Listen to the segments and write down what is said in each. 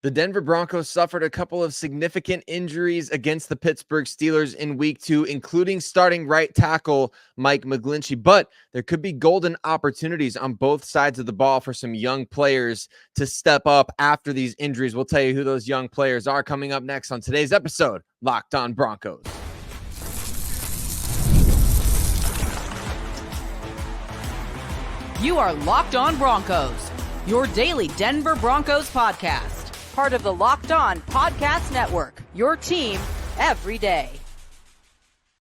The Denver Broncos suffered a couple of significant injuries against the Pittsburgh Steelers in week 2, including starting right tackle Mike McGlinchey. But there could be golden opportunities on both sides of the ball for some young players to step up after these injuries. We'll tell you who those young players are coming up next on today's episode, Locked On Broncos. You are Locked On Broncos, your daily Denver Broncos podcast. Part of the Locked On Podcast Network, your team every day.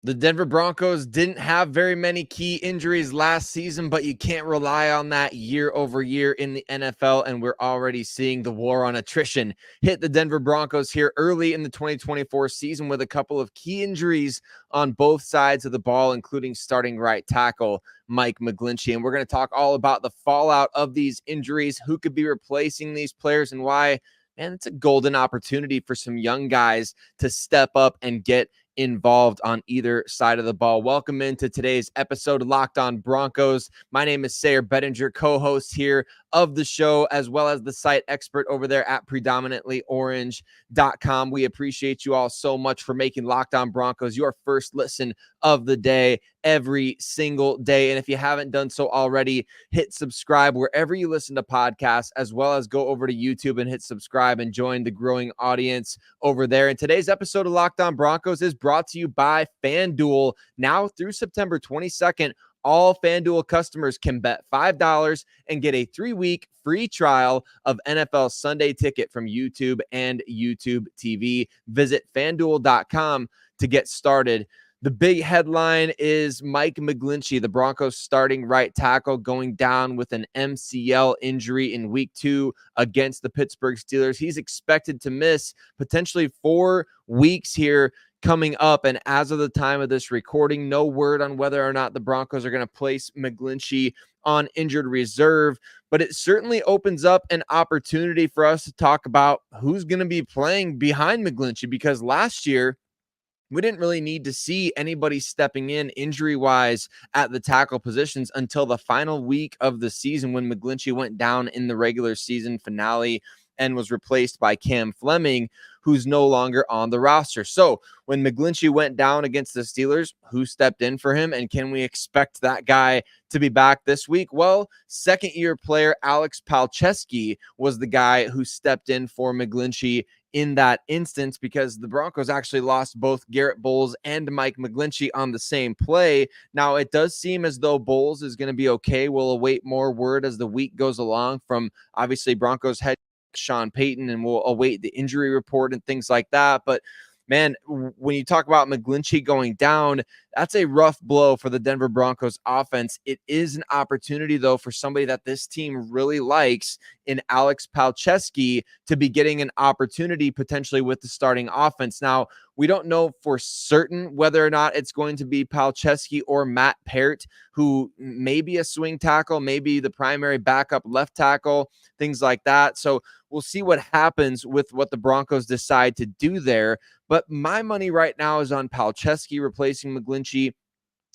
The Denver Broncos didn't have very many key injuries last season, but you can't rely on that year over year in the NFL, and we're already seeing the war on attrition hit the Denver Broncos here early in the 2024 season with a couple of key injuries on both sides of the ball, including starting right tackle Mike McGlinchey. And we're going to talk all about the fallout of these injuries, who could be replacing these players, and why. Man, it's a golden opportunity for some young guys to step up and get involved on either side of the ball. Welcome into today's episode of Locked On Broncos. My name is Sayre Bedinger, co-host here of the show, as well as the site expert over there at predominantlyorange.com. We appreciate you all so much for making Locked On Broncos your first listen of the day every single day. And if you haven't done so already, hit subscribe wherever you listen to podcasts, as well as go over to YouTube and hit subscribe and join the growing audience over there. And today's episode of Locked On Broncos is brought to you by FanDuel. Now through September 22nd, all FanDuel customers can bet $5 and get a 3-week free trial of NFL Sunday Ticket from YouTube and YouTube TV. Visit FanDuel.com to get started. The big headline is Mike McGlinchey, the Broncos starting right tackle, going down with an MCL injury in week 2 against the Pittsburgh Steelers. He's expected to miss potentially 4 weeks here coming up. And as of the time of this recording, no word on whether or not the Broncos are going to place McGlinchey on injured reserve. But it certainly opens up an opportunity for us to talk about who's going to be playing behind McGlinchey, because last year, we didn't really need to see anybody stepping in injury-wise at the tackle positions until the final week of the season when McGlinchey went down in the regular season finale and was replaced by Cam Fleming, who's no longer on the roster. So when McGlinchey went down against the Steelers, who stepped in for him? And can we expect that guy to be back this week? Well, second-year player Alex Palczewski was the guy who stepped in for McGlinchey in that instance, because the Broncos actually lost both Garrett Bowles and Mike McGlinchey on the same play. Now, it does seem as though Bowles is going to be okay. We'll await more word as the week goes along from, obviously, Broncos head Sean Payton, and we'll await the injury report and things like that. But man, when you talk about McGlinchey going down, that's a rough blow for the Denver Broncos offense. It is an opportunity, though, for somebody that this team really likes in Alex Palczewski to be getting an opportunity potentially with the starting offense. Now, we don't know for certain whether or not it's going to be Palczewski or Matt Peart, who may be a swing tackle, maybe the primary backup left tackle, things like that. So we'll see what happens with what the Broncos decide to do there. But my money right now is on Palczewski replacing McGlinchey.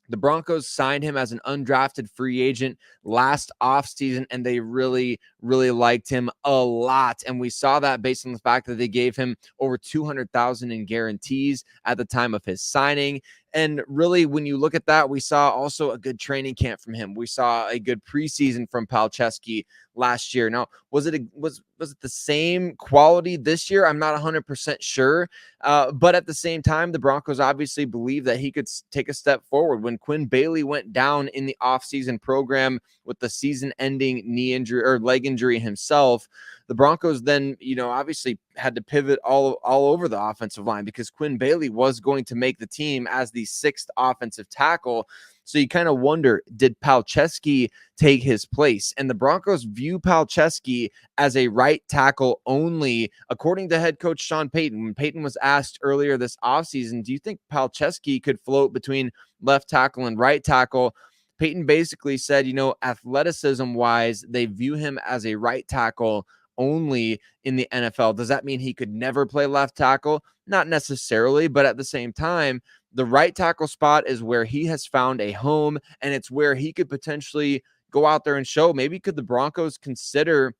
The Broncos signed him as an undrafted free agent last offseason, and they really, really liked him a lot. And we saw that based on the fact that they gave him over $200,000 in guarantees at the time of his signing. And really, when you look at that, we saw also a good training camp from him. We saw a good preseason from Palczewski last year. Now, was it the same quality this year? I'm not 100% sure. But at the same time, the Broncos obviously believe that he could take a step forward. When Quinn Bailey went down in the offseason program with the season-ending knee injury or leg injury himself, the Broncos then, obviously had to pivot all over the offensive line, because Quinn Bailey was going to make the team as the 6th offensive tackle. So you kind of wonder, did Palczewski take his place? And the Broncos view Palczewski as a right tackle only, according to head coach Sean Payton. When Payton was asked earlier this offseason, do you think Palczewski could float between left tackle and right tackle? Payton basically said, athleticism-wise, they view him as a right tackle only in the NFL. Does that mean he could never play left tackle? Not necessarily, but at the same time, the right tackle spot is where he has found a home, and it's where he could potentially go out there and show. Maybe could the Broncos consider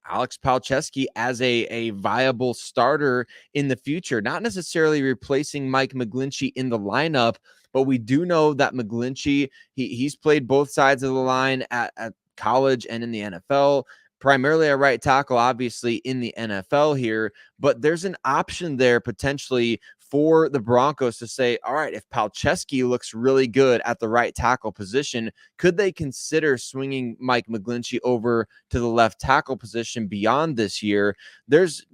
Alex Palczewski as a viable starter in the future, not necessarily replacing Mike McGlinchey in the lineup, but we do know that McGlinchey, he's played both sides of the line at college and in the NFL, primarily a right tackle, obviously in the NFL here, but there's an option there potentially for the Broncos to say, all right, if Palczewski looks really good at the right tackle position, could they consider swinging Mike McGlinchey over to the left tackle position beyond this year? That's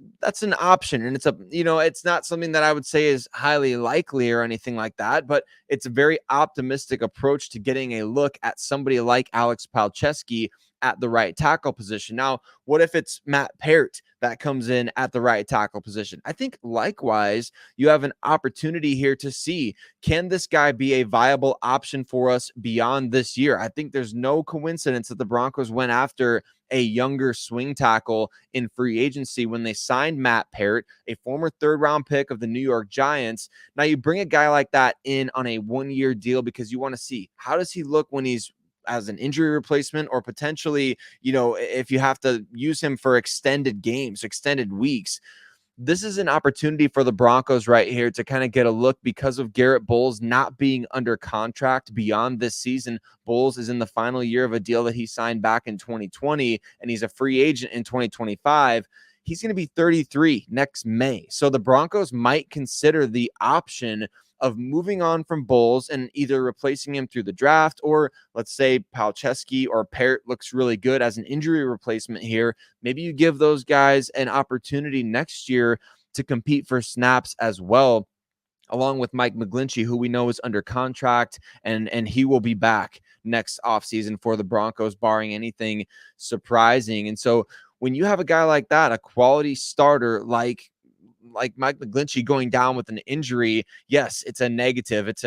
an option, and it's not something that I would say is highly likely or anything like that, but it's a very optimistic approach to getting a look at somebody like Alex Palczewski at the right tackle position. Now, what if it's Matt Peart that comes in at the right tackle position? I think likewise, you have an opportunity here to see, can this guy be a viable option for us beyond this year? I think there's no coincidence that the Broncos went after a younger swing tackle in free agency when they signed Matt Peart, a former third-round pick of the New York Giants. Now you bring a guy like that in on a one-year deal because you want to see, how does he look when he's as an injury replacement, or potentially, if you have to use him for extended games, extended weeks. This is an opportunity for the Broncos right here to kind of get a look because of Garrett Bowles not being under contract beyond this season. Bowles is in the final year of a deal that he signed back in 2020, and he's a free agent in 2025. He's going to be 33 next May. So the Broncos might consider the option of moving on from Bowles and either replacing him through the draft, or let's say Palczewski or Peart looks really good as an injury replacement here. Maybe you give those guys an opportunity next year to compete for snaps as well, along with Mike McGlinchey, who we know is under contract, and he will be back next offseason for the Broncos, barring anything surprising. And so when you have a guy like that, a quality starter like Mike McGlinchey going down with an injury, yes, it's a negative. It's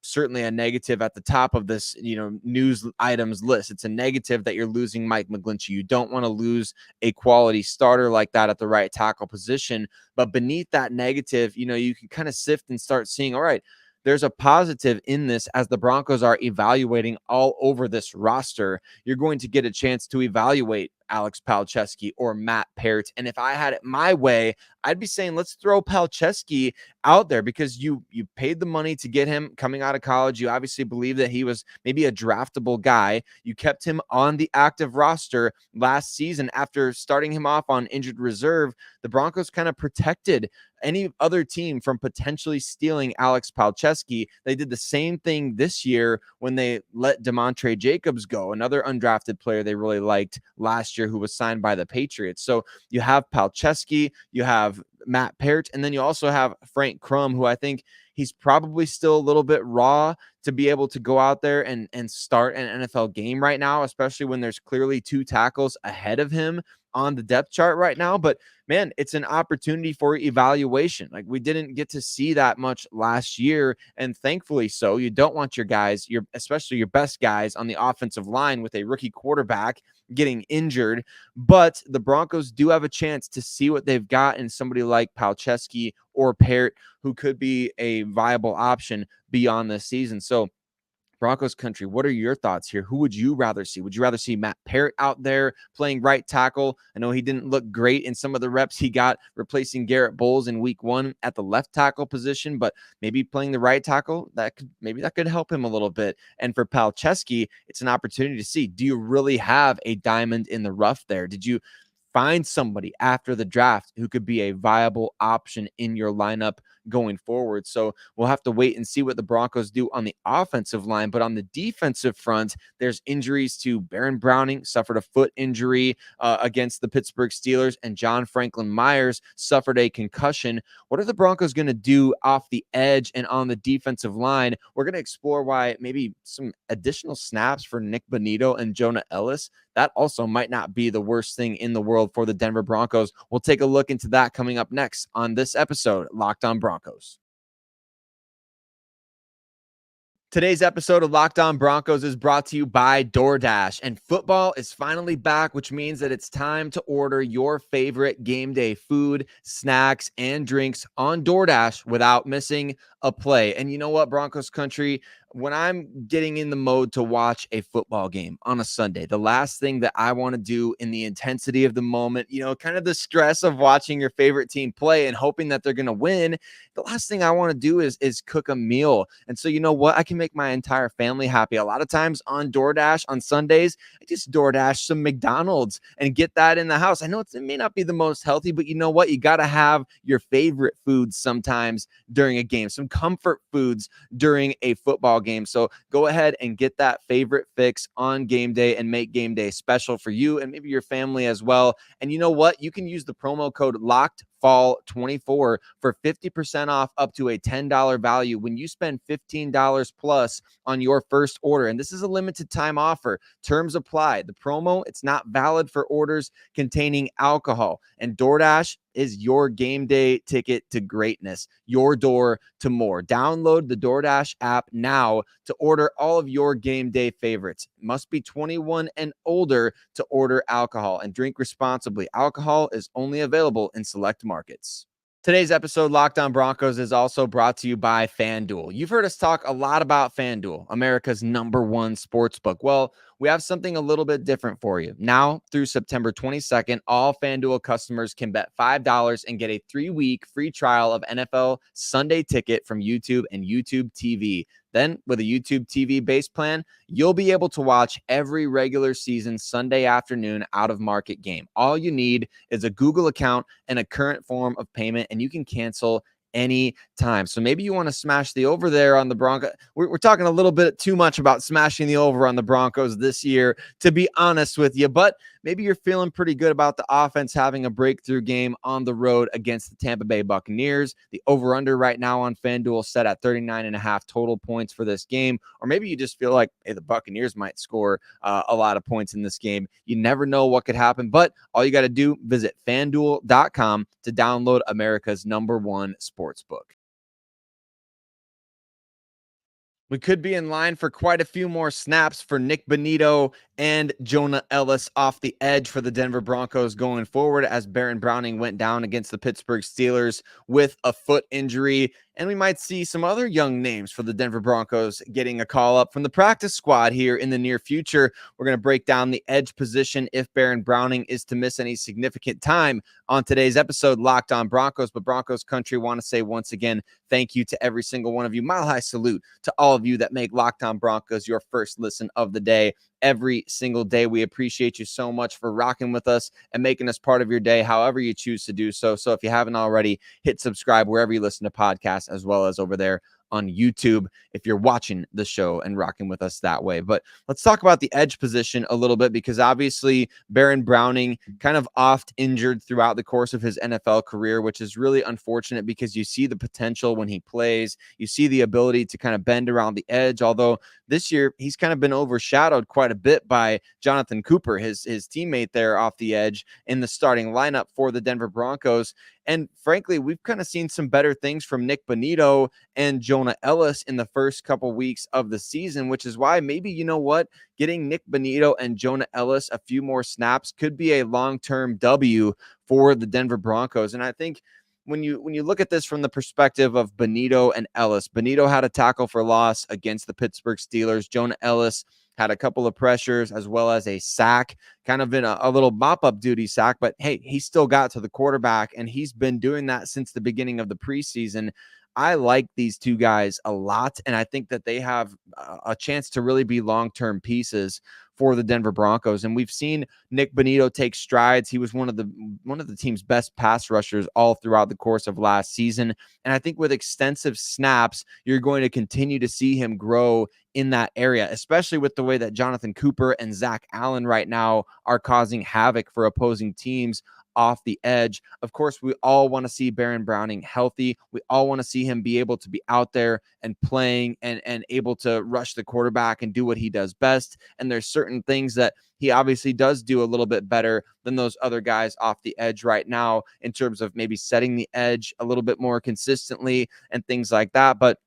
certainly a negative at the top of this, news items list. It's a negative that you're losing Mike McGlinchey. You don't want to lose a quality starter like that at the right tackle position. But beneath that negative, you can kind of sift and start seeing, all right, there's a positive in this as the Broncos are evaluating all over this roster. You're going to get a chance to evaluate Alex Palczewski or Matt Peart. And if I had it my way, I'd be saying, let's throw Palczewski out there because you paid the money to get him coming out of college. You obviously believe that he was maybe a draftable guy. You kept him on the active roster last season after starting him off on injured reserve. The Broncos kind of protected any other team from potentially stealing Alex Palczewski. They did the same thing this year when they let Demontre Jacobs go, another undrafted player they really liked last year who was signed by the Patriots. So you have Palczewski, you have Matt Peart, and then you also have Frank Crum, who I think he's probably still a little bit raw to be able to go out there and start an NFL game right now, especially when there's clearly two tackles ahead of him on the depth chart right now. But man, it's an opportunity for evaluation. Like, we didn't get to see that much last year, and thankfully so. You don't want your guys, especially your best guys on the offensive line with a rookie quarterback getting injured. But the Broncos do have a chance to see what they've got in somebody like Palczewski or Peart, who could be a viable option beyond this season. So Broncos country, what are your thoughts here? Who would you rather see? Would you rather see Matt Peart out there playing right tackle? I know he didn't look great in some of the reps he got replacing Garrett Bowles in week 1 at the left tackle position, but maybe playing the right tackle, that could help him a little bit. And for Palczewski, it's an opportunity to see, do you really have a diamond in the rough there? Did you find somebody after the draft who could be a viable option in your lineup going forward? So we'll have to wait and see what the Broncos do on the offensive line. But on the defensive front, there's injuries to Baron Browning, suffered a foot injury against the Pittsburgh Steelers, and John Franklin Myers suffered a concussion. What are the Broncos going to do off the edge and on the defensive line? We're going to explore why maybe some additional snaps for Nick Bonito and Jonah Ellis, that also might not be the worst thing in the world for the Denver Broncos. We'll take a look into that coming up next on this episode, Locked On Broncos. Today's episode of Locked On Broncos is brought to you by DoorDash, and football is finally back, which means that it's time to order your favorite game day food, snacks, and drinks on DoorDash without missing a play. And you know what, Broncos country, when I'm getting in the mode to watch a football game on a Sunday, the last thing that I want to do in the intensity of the moment, kind of the stress of watching your favorite team play and hoping that they're going to win, the last thing I want to do is cook a meal. And so, you know what? I can make my entire family happy. A lot of times on DoorDash on Sundays, I just DoorDash some McDonald's and get that in the house. I know it may not be the most healthy, but you know what? You got to have your favorite foods sometimes during a game, some comfort foods during a football game. So go ahead and get that favorite fix on game day and make game day special for you and maybe your family as well. And you know what? You can use the promo code LOCKEDFALL24 for 50% off up to a $10 value when you spend $15 plus on your first order. And this is a limited time offer. Terms apply. The promo, it's not valid for orders containing alcohol. And DoorDash is your game day ticket to greatness, your door to more. Download the DoorDash app now to order all of your game day favorites. Must be 21 and older to order alcohol, and drink responsibly. Alcohol is only available in select markets. Today's episode, Locked On Broncos, is also brought to you by FanDuel. You've heard us talk a lot about FanDuel, America's #1 sportsbook. Well, we have something a little bit different for you. Now, through September 22nd, all FanDuel customers can bet $5 and get a 3-week free trial of NFL Sunday Ticket from YouTube and YouTube TV. Then, with a YouTube TV base plan, you'll be able to watch every regular season Sunday afternoon out-of-market game. All you need is a Google account and a current form of payment, and you can cancel any time. So maybe you want to smash the over there on the Broncos. We're talking a little bit too much about smashing the over on the Broncos this year, to be honest with you, but maybe you're feeling pretty good about the offense having a breakthrough game on the road against the Tampa Bay Buccaneers. The over-under right now on FanDuel set at 39.5 total points for this game. Or maybe you just feel like, hey, the Buccaneers might score a lot of points in this game. You never know what could happen, but all you got to do, visit FanDuel.com to download America's #1 sportsbook. We could be in line for quite a few more snaps for Nick Bonitto and Jonah Ellis off the edge for the Denver Broncos going forward, as Baron Browning went down against the Pittsburgh Steelers with a foot injury. And we might see some other young names for the Denver Broncos getting a call up from the practice squad here in the near future. We're going to break down the edge position if Baron Browning is to miss any significant time on today's episode, Locked On Broncos. But Broncos Country, want to say once again, thank you to every single one of you. Mile high salute to all of you that make Locked On Broncos your first listen of the day every single day. We appreciate you so much for rocking with us and making us part of your day, however you choose to do so. So if you haven't already, hit subscribe wherever you listen to podcasts, as well as over there on YouTube if you're watching the show and rocking with us that way. But let's talk about the edge position a little bit, because obviously Baron Browning kind of oft injured throughout the course of his NFL career, which is really unfortunate because you see the potential when he plays. You see the ability to kind of bend around the edge, although this year he's kind of been overshadowed quite a bit by Jonathan Cooper, his teammate there off the edge in the starting lineup for the Denver Broncos. And frankly, we've kind of seen some better things from Nick Bonitto and Jonah Ellis in the first couple weeks of the season, which is why maybe, you know what, getting Nick Bonitto and Jonah Ellis a few more snaps could be a long-term W for the Denver Broncos. And I think when you look at this from the perspective of Bonitto and Ellis, Bonitto had a tackle for loss against the Pittsburgh Steelers. Jonah Ellis had a couple of pressures as well as a sack, kind of in a little mop-up duty sack. But hey, he still got to the quarterback, and he's been doing that since the beginning of the preseason. I like these two guys a lot, and I think that they have a chance to really be long-term pieces for the Denver Broncos. And we've seen Nick Bonitto take strides. He was one of the team's best pass rushers all throughout the course of last season. And I think with extensive snaps, you're going to continue to see him grow in that area, especially with the way that Jonathan Cooper and Zach Allen right now are causing havoc for opposing teams off the edge. Of course, we all want to see Baron Browning healthy. We all want to see him be able to be out there and playing and able to rush the quarterback and do what he does best. And there's certain things that he obviously does do a little bit better than those other guys off the edge right now, in terms of maybe setting the edge a little bit more consistently and things like that. But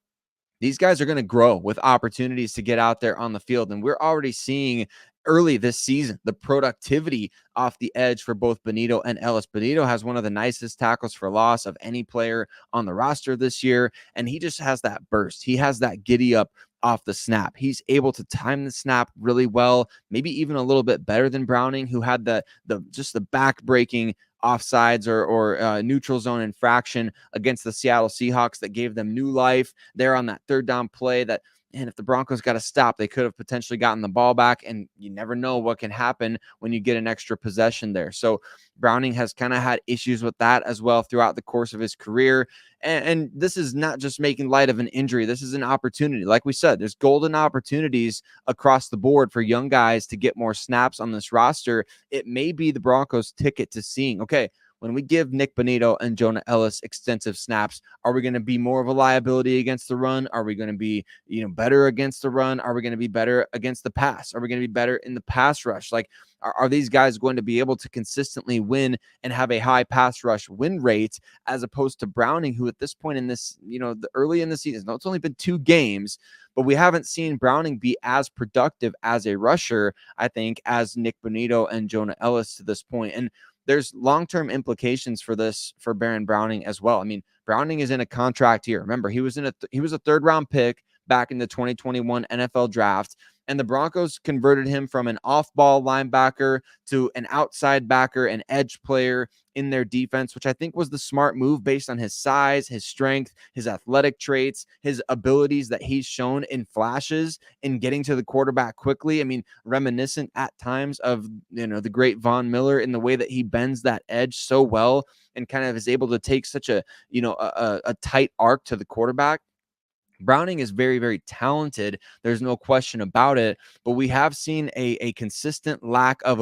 these guys are going to grow with opportunities to get out there on the field. And we're already seeing early this season the productivity off the edge for both Bonitto and Ellis. Bonitto has one of the nicest tackles for loss of any player on the roster this year, and he just has that burst. He has that giddy up off the snap. He's able to time the snap really well, maybe even a little bit better than Browning, who had the just the back-breaking offsides or neutral zone infraction against the Seattle Seahawks that gave them new life there on that third down play that, and if the Broncos got to stop, they could have potentially gotten the ball back, and you never know what can happen when you get an extra possession there. So Browning has kind of had issues with that as well throughout the course of his career. And this is not just making light of an injury. This is an opportunity. Like we said, there's golden opportunities across the board for young guys to get more snaps on this roster. It may be the Broncos' ticket to seeing, okay, when we give Nick Bonitto and Jonah Ellis extensive snaps, are we going to be more of a liability against the run? Are we going to be, better against the run? Are we going to be better against the pass? Are we going to be better in the pass rush? Like, are these guys going to be able to consistently win and have a high pass rush win rate, as opposed to Browning, who at this point in this, the early in the season, no, it's only been 2 games, but we haven't seen Browning be as productive as a rusher, I think, as Nick Bonitto and Jonah Ellis to this point. And there's long-term implications for this for Baron Browning as well. I mean, Browning is in a contract here. Remember, he was a third-round pick back in the 2021 NFL draft, and the Broncos converted him from an off-ball linebacker to an outside backer, an edge player in their defense, which I think was the smart move based on his size, his strength, his athletic traits, his abilities that he's shown in flashes in getting to the quarterback quickly. I mean, reminiscent at times of, the great Von Miller in the way that he bends that edge so well and kind of is able to take such a tight arc to the quarterback. Browning is very, very talented. There's no question about it. But we have seen a consistent lack of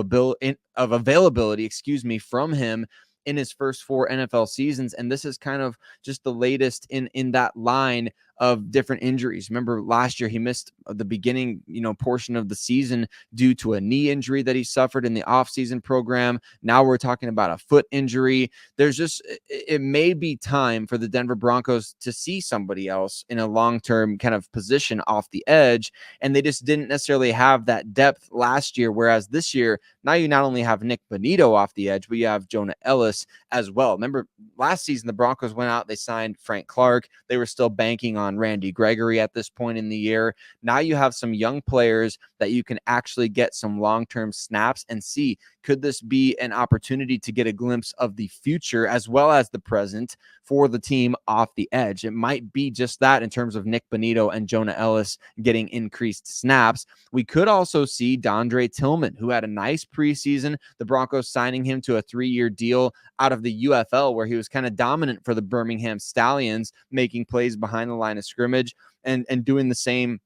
availability, from him in his first 4 NFL seasons. And this is kind of just the latest in that line of different injuries. Remember, last year he missed the beginning, portion of the season due to a knee injury that he suffered in the offseason program. Now we're talking about a foot injury. It may be time for the Denver Broncos to see somebody else in a long-term kind of position off the edge. And they just didn't necessarily have that depth last year. Whereas this year, now you not only have Nick Bonitto off the edge, but you have Jonah Ellis as well. Remember, last season, the Broncos went out, they signed Frank Clark. They were still banking on Randy Gregory at this point in the year. Now you have some young players that you can actually get some long-term snaps and see, could this be an opportunity to get a glimpse of the future as well as the present for the team off the edge? It might be just that in terms of Nick Bonitto and Jonah Ellis getting increased snaps. We could also see Dondre Tillman, who had a nice preseason, the Broncos signing him to a 3-year deal out of the UFL, where he was kind of dominant for the Birmingham Stallions, making plays behind the line of scrimmage and doing the same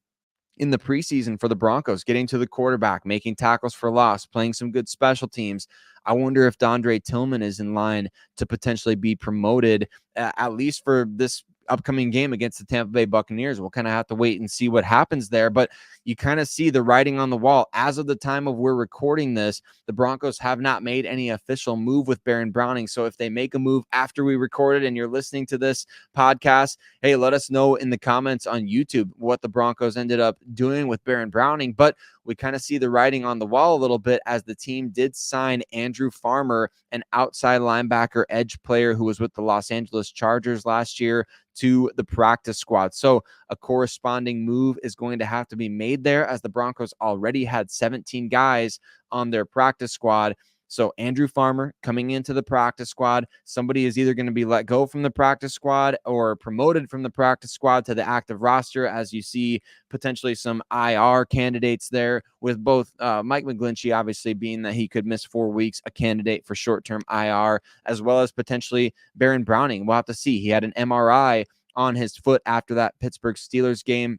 in the preseason for the Broncos, getting to the quarterback, making tackles for loss, playing some good special teams. I wonder if Dondre Tillman is in line to potentially be promoted, at least for this upcoming game against the Tampa Bay Buccaneers. We'll kind of have to wait and see what happens there, but you kind of see the writing on the wall. As of the time of we're recording this, the Broncos have not made any official move with Baron Browning. So if they make a move after we recorded and you're listening to this podcast, hey, let us know in the comments on YouTube what the Broncos ended up doing with Baron Browning. But we kind of see the writing on the wall a little bit, as the team did sign Andrew Farmer, an outside linebacker edge player who was with the Los Angeles Chargers last year, to the practice squad. So a corresponding move is going to have to be made there, as the Broncos already had 17 guys on their practice squad. So Andrew Farmer coming into the practice squad. Somebody is either going to be let go from the practice squad or promoted from the practice squad to the active roster, as you see potentially some IR candidates there, with both Mike McGlinchey, obviously being that he could miss 4 weeks, a candidate for short-term IR, as well as potentially Baron Browning. We'll have to see. He had an MRI on his foot after that Pittsburgh Steelers game.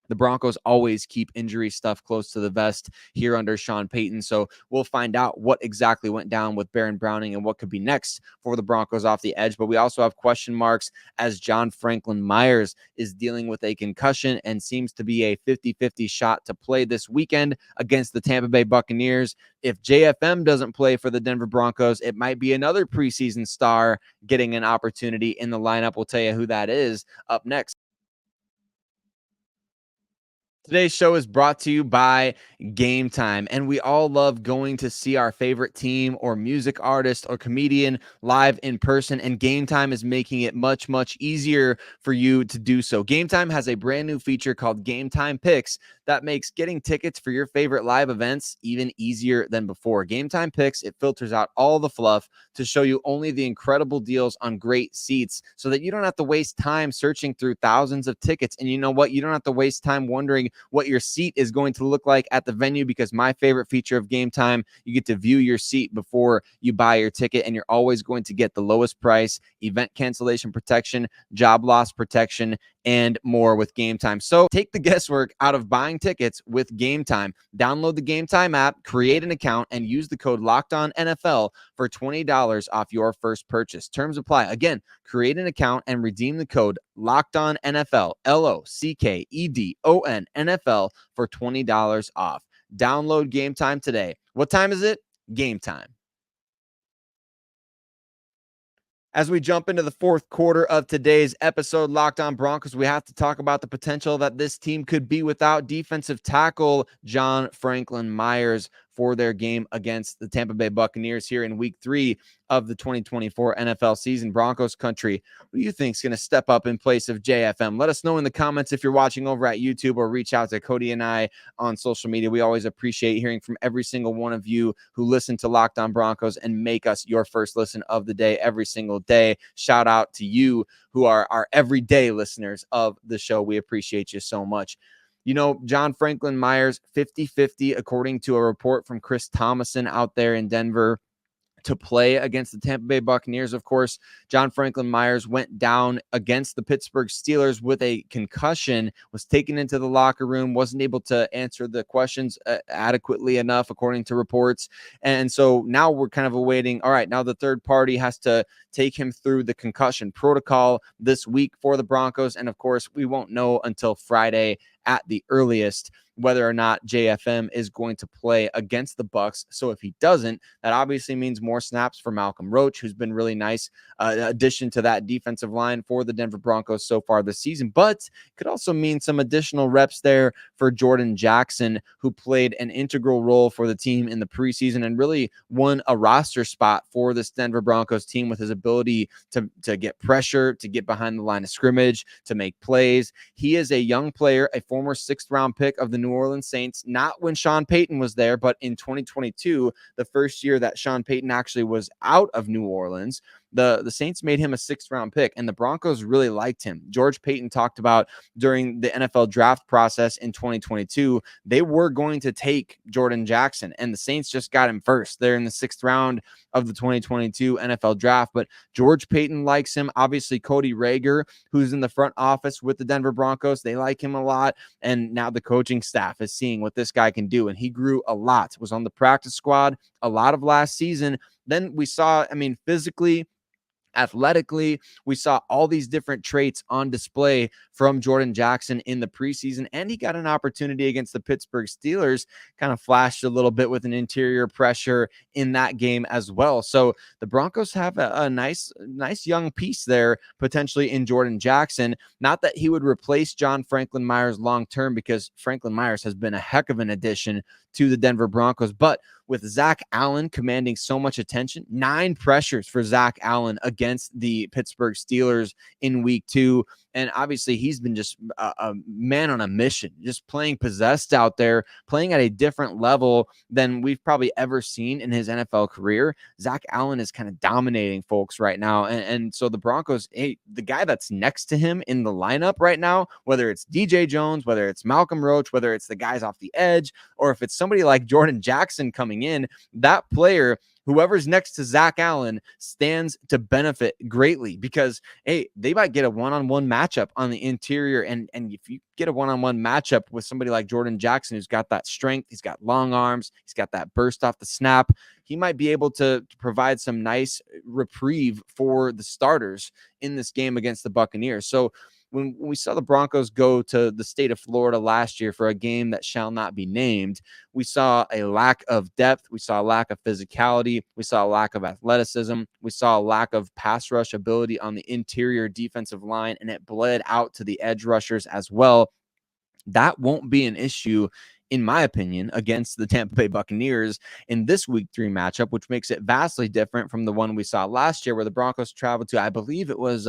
The Broncos always keep injury stuff close to the vest here under Sean Payton. So we'll find out what exactly went down with Baron Browning and what could be next for the Broncos off the edge. But we also have question marks, as John Franklin Myers is dealing with a concussion and seems to be a 50-50 shot to play this weekend against the Tampa Bay Buccaneers. If JFM doesn't play for the Denver Broncos, it might be another preseason star getting an opportunity in the lineup. We'll tell you who that is up next. Today's show is brought to you by Game Time, and we all love going to see our favorite team or music artist or comedian live in person, and Game Time is making it much, much easier for you to do so. Game Time has a brand new feature called Game Time Picks that makes getting tickets for your favorite live events even easier than before. Game Time Picks, it filters out all the fluff to show you only the incredible deals on great seats so that you don't have to waste time searching through thousands of tickets. And you know what? You don't have to waste time wondering what your seat is going to look like at the venue, because my favorite feature of Game Time, you get to view your seat before you buy your ticket, and you're always going to get the lowest price, event cancellation protection, job loss protection, and more with Game Time. So take the guesswork out of buying tickets with Game Time. Download the Game Time app, create an account, and use the code LOCKEDONNFL for $20 off your first purchase. Terms apply. Again, create an account and redeem the code LOCKEDONNFL, LOCKEDON NFL for $20 off. Download Game Time today. What time is it? Game Time. As we jump into the fourth quarter of today's episode, Locked On Broncos, we have to talk about the potential that this team could be without defensive tackle John Franklin Myers for their game against the Tampa Bay Buccaneers here in week 3 of the 2024 NFL season. Broncos Country, who do you think is going to step up in place of JFM? Let us know in the comments if you're watching over at YouTube, or reach out to Cody and I on social media. We always appreciate hearing from every single one of you who listen to Locked On Broncos and make us your first listen of the day every single day. Shout out to you who are our everyday listeners of the show. We appreciate you so much. You know, John Franklin Myers, 50-50, according to a report from Chris Thomason out there in Denver, to play against the Tampa Bay Buccaneers. Of course, John Franklin Myers went down against the Pittsburgh Steelers with a concussion, was taken into the locker room, wasn't able to answer the questions adequately enough, according to reports. And so now we're kind of awaiting, all right, now the third party has to take him through the concussion protocol this week for the Broncos. And of course, we won't know until Friday at the earliest whether or not JFM is going to play against the Bucs. So if he doesn't, that obviously means more snaps for Malcolm Roach, who's been really nice addition to that defensive line for the Denver Broncos so far this season. But could also mean some additional reps there for Jordan Jackson, who played an integral role for the team in the preseason and really won a roster spot for this Denver Broncos team with his ability to get pressure, to get behind the line of scrimmage, to make plays. He is a young player, a former 6th-round pick of the New Orleans Saints, not when Sean Payton was there, but in 2022, the first year that Sean Payton actually was out of New Orleans. The Saints made him a 6th-round pick, and the Broncos really liked him. George Payton talked about during the NFL draft process in 2022, they were going to take Jordan Jackson, and the Saints just got him first. They're in the 6th round of the 2022 NFL draft, but George Payton likes him. Obviously, Cody Roark, who's in the front office with the Denver Broncos, they like him a lot, and now the coaching staff is seeing what this guy can do, and he grew a lot, was on the practice squad a lot of last season. Then we saw, physically, athletically, we saw all these different traits on display from Jordan Jackson in the preseason, and he got an opportunity against the Pittsburgh Steelers, kind of flashed a little bit with an interior pressure in that game as well. So the Broncos have a nice young piece there potentially in Jordan Jackson. Not that he would replace John Franklin Myers long term, because Franklin Myers has been a heck of an addition to the Denver Broncos, but with Zach Allen commanding so much attention, 9 pressures for Zach Allen against the Pittsburgh Steelers in week 2. And obviously he's been just a man on a mission, just playing possessed out there, playing at a different level than we've probably ever seen in his NFL career. Zach Allen is kind of dominating folks right now. And so the Broncos, hey, the guy that's next to him in the lineup right now, whether it's DJ Jones, whether it's Malcolm Roach, whether it's the guys off the edge, or if it's somebody like Jordan Jackson coming in, that player, whoever's next to Zach Allen, stands to benefit greatly, because, hey, they might get a one-on-one matchup on the interior. And if you get a one-on-one matchup with somebody like Jordan Jackson, who's got that strength, he's got long arms, he's got that burst off the snap, he might be able to provide some nice reprieve for the starters in this game against the Buccaneers. So when we saw the Broncos go to the state of Florida last year for a game that shall not be named, we saw a lack of depth. We saw a lack of physicality. We saw a lack of athleticism. We saw a lack of pass rush ability on the interior defensive line, and it bled out to the edge rushers as well. that won't be an issue, in my opinion, against the Tampa Bay Buccaneers in this week 3 matchup, which makes it vastly different from the one we saw last year where the Broncos traveled to, I believe it was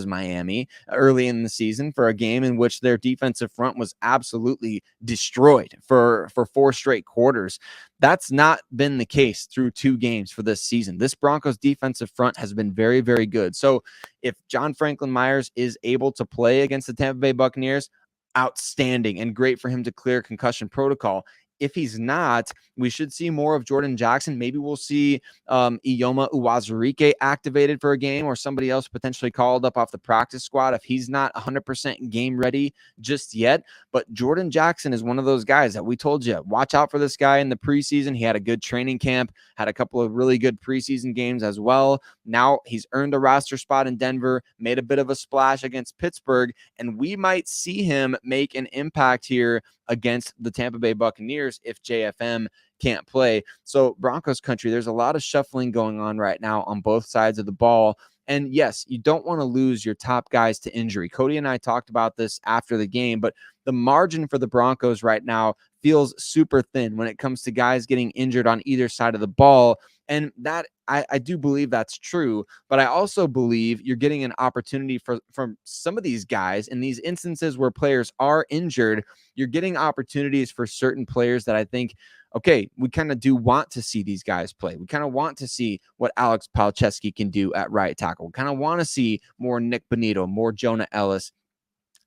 Miami early in the season for a game in which their defensive front was absolutely destroyed for 4 straight quarters. That's not been the case through 2 games for this season. This Broncos defensive front has been very, very good. So if John Franklin Myers is able to play against the Tampa Bay Buccaneers, outstanding and great for him to clear concussion protocol. If he's not, we should see more of Jordan Jackson. Maybe we'll see Ioma Uwazurike activated for a game, or somebody else potentially called up off the practice squad if he's not 100% game ready just yet. But Jordan Jackson is one of those guys that we told you, watch out for this guy in the preseason. He had a good training camp, had a couple of really good preseason games as well. Now he's earned a roster spot in Denver, made a bit of a splash against Pittsburgh, and we might see him make an impact here against the Tampa Bay Buccaneers if JFM can't play. So Broncos country, there's a lot of shuffling going on right now on both sides of the ball. And yes, you don't want to lose your top guys to injury. Cody and I talked about this after the game, but the margin for the Broncos right now feels super thin when it comes to guys getting injured on either side of the ball. And that I do believe that's true, but I also believe you're getting an opportunity from some of these guys in these instances where players are injured. You're getting opportunities for certain players that I think, okay, we kind of do want to see these guys play. We kind of want to see what Alex Palczewski can do at right tackle. We kind of want to see more Nick Bonito, more Jonah Ellis.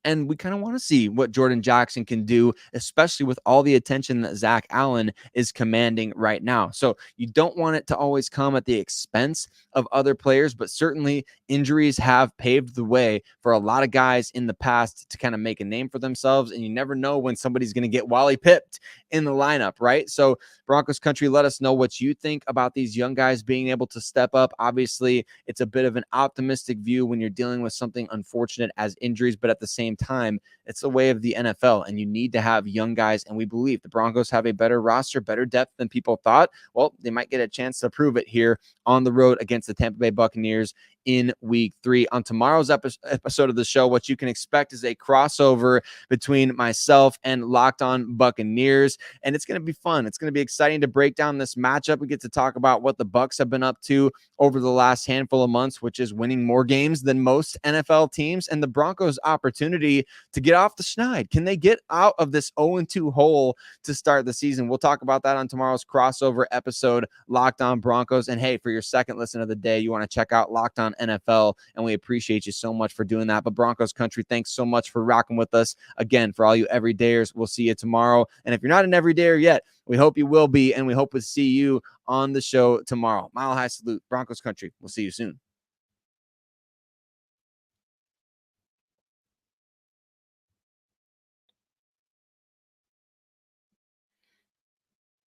And we kind of want to see what Jordan Jackson can do, especially with all the attention that Zach Allen is commanding right now. So you don't want it to always come at the expense of other players, but certainly injuries have paved the way for a lot of guys in the past to kind of make a name for themselves. And you never know when somebody's going to get Wally pipped in the lineup, right? So Broncos country, let us know what you think about these young guys being able to step up. Obviously, it's a bit of an optimistic view when you're dealing with something unfortunate as injuries, but at the same time, it's the way of the NFL, and you need to have young guys. And we believe the Broncos have a better roster, better depth than people thought. Well, they might get a chance to prove it here on the road against the Tampa Bay Buccaneers in week 3. On tomorrow's episode of the show, what you can expect is a crossover between myself and Locked On Buccaneers, and it's going to be fun. It's going to be exciting to break down this matchup. We get to talk about what the Bucs have been up to over the last handful of months, which is winning more games than most NFL teams, and the Broncos' opportunity to get off the schneid. Can they get out of this 0-2 hole to start the season? We'll talk about that on tomorrow's crossover episode, Locked On Broncos. And hey, for your second listen of the day, you want to check out Locked On NFL, and we appreciate you so much for doing that. But Broncos country, thanks so much for rocking with us. Again, for all you everydayers, we'll see you tomorrow. And if you're not an everydayer yet, we hope you will be, and we hope to see you on the show tomorrow. Mile high salute, Broncos country. We'll see you soon.